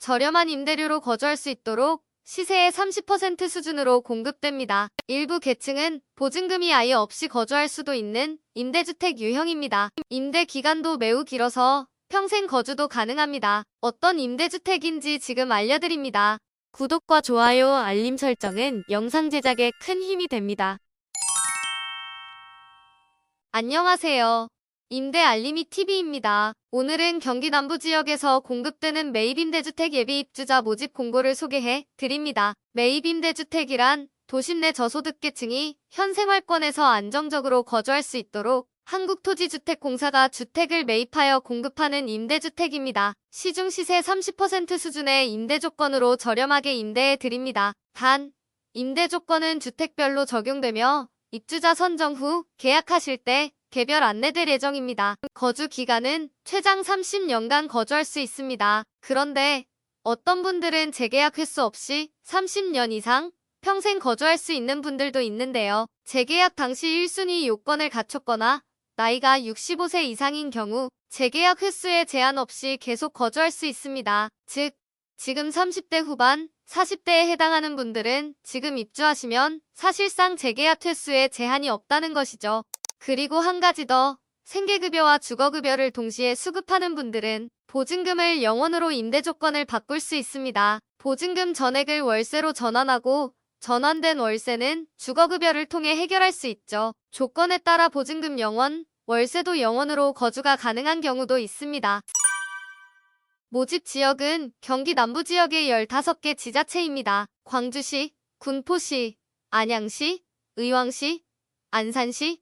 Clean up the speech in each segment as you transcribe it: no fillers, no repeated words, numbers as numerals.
저렴한 임대료로 거주할 수 있도록 시세의 30% 수준으로 공급됩니다. 일부 계층은 보증금이 아예 없이 거주할 수도 있는 임대주택 유형입니다. 임대 기간도 매우 길어서 평생 거주도 가능합니다. 어떤 임대주택인지 지금 알려드립니다. 구독과 좋아요, 알림 설정은 영상 제작에 큰 힘이 됩니다. 안녕하세요. 임대 알림이 TV입니다. 오늘은 경기 남부지역에서 공급되는 매입임대주택 예비 입주자 모집 공고를 소개해 드립니다. 매입임대주택이란 도심 내 저소득계층이 현 생활권에서 안정적으로 거주할 수 있도록 한국토지주택공사가 주택을 매입하여 공급하는 임대주택입니다. 시중 시세 30% 수준의 임대 조건으로 저렴하게 임대해 드립니다. 단, 임대 조건은 주택별로 적용되며 입주자 선정 후 계약하실 때 개별 안내될 예정입니다. 거주 기간은 최장 30년간 거주할 수 있습니다. 그런데 어떤 분들은 재계약 횟수 없이 30년 이상 평생 거주할 수 있는 분들도 있는데요. 재계약 당시 1순위 요건을 갖췄거나 나이가 65세 이상인 경우 재계약 횟수에 제한 없이 계속 거주할 수 있습니다. 즉, 지금 30대 후반, 40대에 해당하는 분들은 지금 입주하시면 사실상 재계약 횟수에 제한이 없다는 것이죠. 그리고 한 가지 더, 생계급여와 주거급여를 동시에 수급하는 분들은 보증금을 영원으로 임대 조건을 바꿀 수 있습니다. 보증금 전액을 월세로 전환하고 전환된 월세는 주거급여를 통해 해결할 수 있죠. 조건에 따라 보증금 영원, 월세도 영원으로 거주가 가능한 경우도 있습니다. 모집 지역은 경기 남부지역의 15개 지자체입니다. 광주시, 군포시, 안양시, 의왕시, 안산시,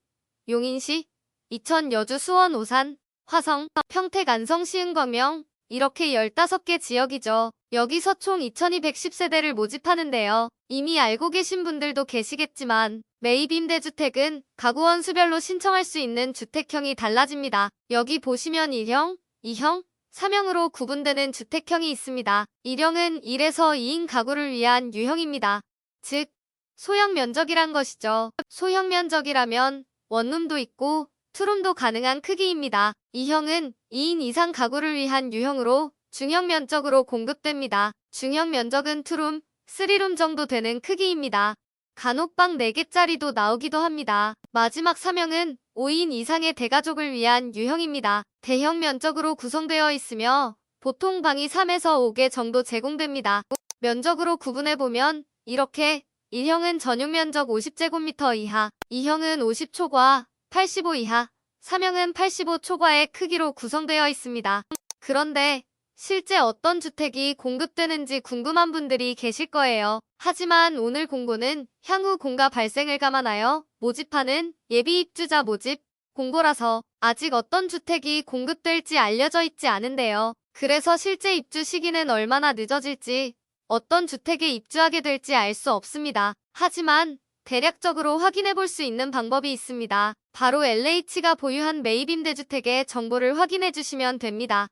용인시, 이천, 여주, 수원, 오산, 화성, 평택, 안성, 시흥, 광명 이렇게 15개 지역이죠. 여기서 총 2210세대를 모집하는데요. 이미 알고 계신 분들도 계시겠지만 매입 임대주택은 가구원 수별로 신청할 수 있는 주택형이 달라집니다. 여기 보시면 1형, 2형, 3형으로 구분되는 주택형이 있습니다. 1형은 1에서 2인 가구를 위한 유형입니다. 즉, 소형 면적이란 것이죠. 소형 면적이라면 원룸도 있고 투룸도 가능한 크기입니다. 2형은 2인 이상 가구를 위한 유형으로 중형 면적으로 공급됩니다. 중형 면적은 투룸, 3룸 정도 되는 크기입니다. 간혹 방 4개짜리도 나오기도 합니다. 마지막 3형은 5인 이상의 대가족을 위한 유형입니다. 대형 면적으로 구성되어 있으며 보통 방이 3에서 5개 정도 제공됩니다. 면적으로 구분해보면 이렇게 1형은 전용 면적 50제곱미터 이하, 2형은 50초과 85 이하, 3형은 85 초과의 크기로 구성되어 있습니다. 그런데 실제 어떤 주택이 공급되는지 궁금한 분들이 계실 거예요. 하지만 오늘 공고는 향후 공가 발생을 감안하여 모집하는 예비 입주자 모집 공고라서 아직 어떤 주택이 공급될지 알려져 있지 않은데요. 그래서 실제 입주 시기는 얼마나 늦어질지, 어떤 주택에 입주하게 될지 알 수 없습니다. 하지만 대략적으로 확인해 볼 수 있는 방법이 있습니다. 바로 LH가 보유한 매입임대주택의 정보를 확인해 주시면 됩니다.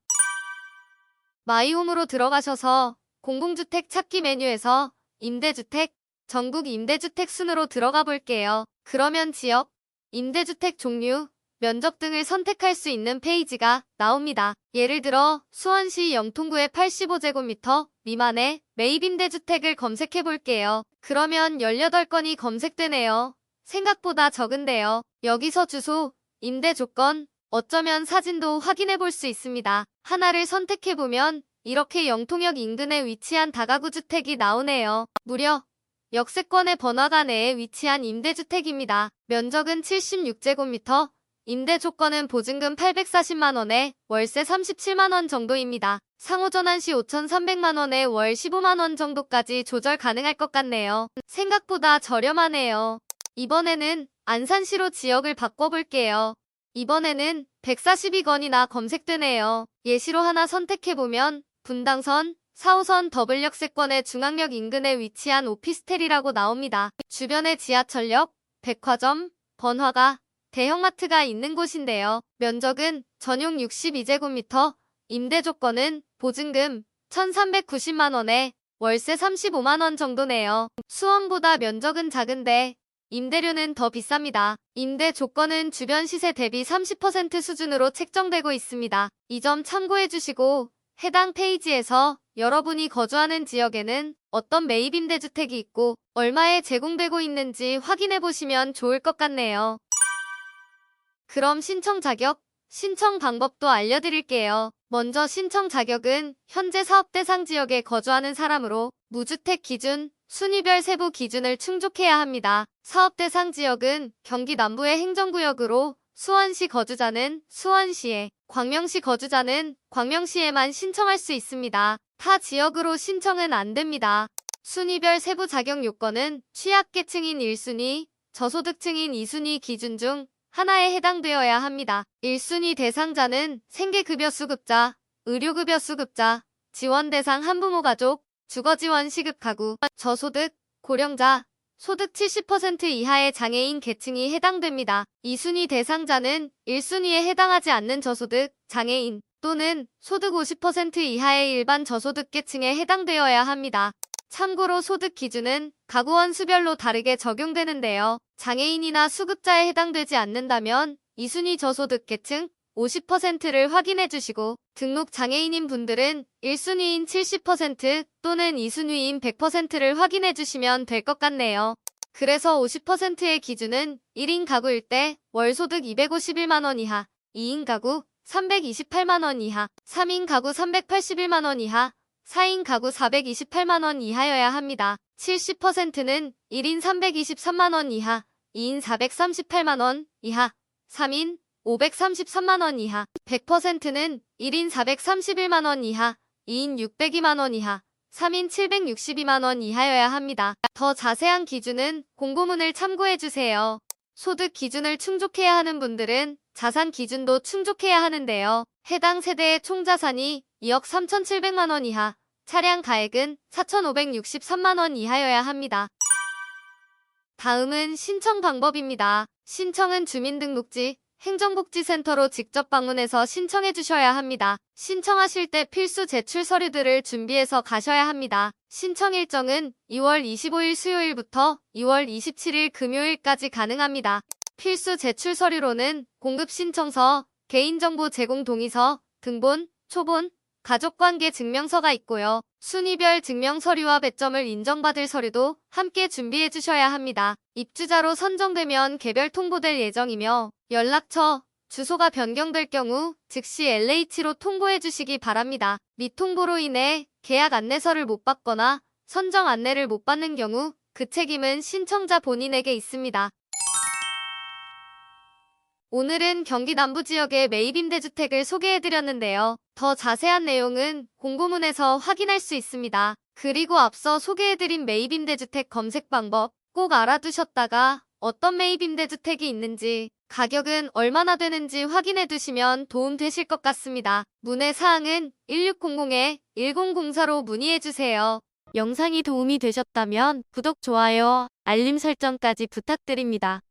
마이홈으로 들어가셔서 공공주택 찾기 메뉴에서 임대주택, 전국 임대주택 순으로 들어가 볼게요. 그러면 지역, 임대주택 종류, 면적 등을 선택할 수 있는 페이지가 나옵니다. 예를 들어 수원시 영통구의 85제곱미터 미만의 매입임대주택을 검색해 볼게요. 그러면 18건이 검색되네요. 생각보다 적은데요. 여기서 주소, 임대 조건, 어쩌면 사진도 확인해 볼 수 있습니다. 하나를 선택해 보면 이렇게 영통역 인근에 위치한 다가구 주택이 나오네요. 무려 역세권의 번화가 내에 위치한 임대주택입니다. 면적은 76제곱미터, 임대 조건은 보증금 840만원에 월세 37만원 정도입니다. 상호전환 시 5,300만원에 월 15만원 정도까지 조절 가능할 것 같네요. 생각보다 저렴하네요. 이번에는 안산시로 지역을 바꿔볼게요. 이번에는 142건이나 검색되네요. 예시로 하나 선택해보면 분당선, 4호선 더블역세권의 중앙역 인근에 위치한 오피스텔이라고 나옵니다. 주변에 지하철역, 백화점, 번화가, 대형마트가 있는 곳인데요. 면적은 전용 62제곱미터, 임대 조건은 보증금 1,390만원에 월세 35만원 정도네요. 수원보다 면적은 작은데 임대료는 더 비쌉니다. 임대 조건은 주변 시세 대비 30% 수준으로 책정되고 있습니다. 이 점 참고해 주시고 해당 페이지에서 여러분이 거주하는 지역에는 어떤 매입 임대주택이 있고 얼마에 제공되고 있는지 확인해 보시면 좋을 것 같네요. 그럼 신청 자격, 신청 방법도 알려드릴게요. 먼저 신청 자격은 현재 사업 대상 지역에 거주하는 사람으로 무주택 기준, 순위별 세부 기준을 충족해야 합니다. 사업 대상 지역은 경기 남부의 행정구역으로 수원시 거주자는 수원시에, 광명시 거주자는 광명시에만 신청할 수 있습니다. 타 지역으로 신청은 안 됩니다. 순위별 세부 자격 요건은 취약계층인 1순위, 저소득층인 2순위 기준 중 하나에 해당되어야 합니다. 1순위 대상자는 생계급여 수급자, 의료급여 수급자, 지원 대상 한부모 가족, 주거지원 시급 가구, 저소득, 고령자, 소득 70% 이하의 장애인 계층이 해당됩니다. 2순위 대상자는 1순위에 해당하지 않는 저소득, 장애인 또는 소득 50% 이하의 일반 저소득 계층에 해당되어야 합니다. 참고로 소득 기준은 가구원 수별로 다르게 적용되는데요. 장애인이나 수급자에 해당되지 않는다면 2순위 저소득 계층 50%를 확인해 주시고 등록 장애인인 분들은 1순위인 70% 또는 2순위인 100%를 확인해 주시면 될 것 같네요. 그래서 50%의 기준은 1인 가구일 때 월소득 251만원 이하, 2인 가구 328만원 이하, 3인 가구 381만원 이하, 4인 가구 428만원 이하여야 합니다. 70%는 1인 323만원 이하, 2인 438만원 이하, 3인 533만원 이하, 100%는 1인 431만원 이하, 2인 602만원 이하, 3인 762만원 이하여야 합니다. 더 자세한 기준은 공고문을 참고해주세요. 소득 기준을 충족해야 하는 분들은 자산 기준도 충족해야 하는데요. 해당 세대의 총자산이 2억 3,700만원 이하, 차량 가액은 4,563만원 이하여야 합니다. 다음은 신청 방법입니다. 신청은 주민등록지, 행정복지센터로 직접 방문해서 신청해 주셔야 합니다. 신청하실 때 필수 제출 서류들을 준비해서 가셔야 합니다. 신청 일정은 2월 25일 수요일부터 2월 27일 금요일까지 가능합니다. 필수 제출 서류로는 공급신청서, 개인정보 제공 동의서, 등본, 초본, 가족관계 증명서가 있고요. 순위별 증명서류와 배점을 인정받을 서류도 함께 준비해 주셔야 합니다. 입주자로 선정되면 개별 통보될 예정이며 연락처, 주소가 변경될 경우 즉시 LH로 통보해 주시기 바랍니다. 미통보로 인해 계약 안내서를 못 받거나 선정 안내를 못 받는 경우 그 책임은 신청자 본인에게 있습니다. 오늘은 경기 남부 지역의 매입 임대주택을 소개해드렸는데요. 더 자세한 내용은 공고문에서 확인할 수 있습니다. 그리고 앞서 소개해드린 매입 임대주택 검색 방법 꼭 알아두셨다가 어떤 매입 임대주택이 있는지 가격은 얼마나 되는지 확인해 두시면 도움 되실 것 같습니다. 문의 사항은 1600-1004로 문의해 주세요. 영상이 도움이 되셨다면 구독, 좋아요, 알림 설정까지 부탁드립니다.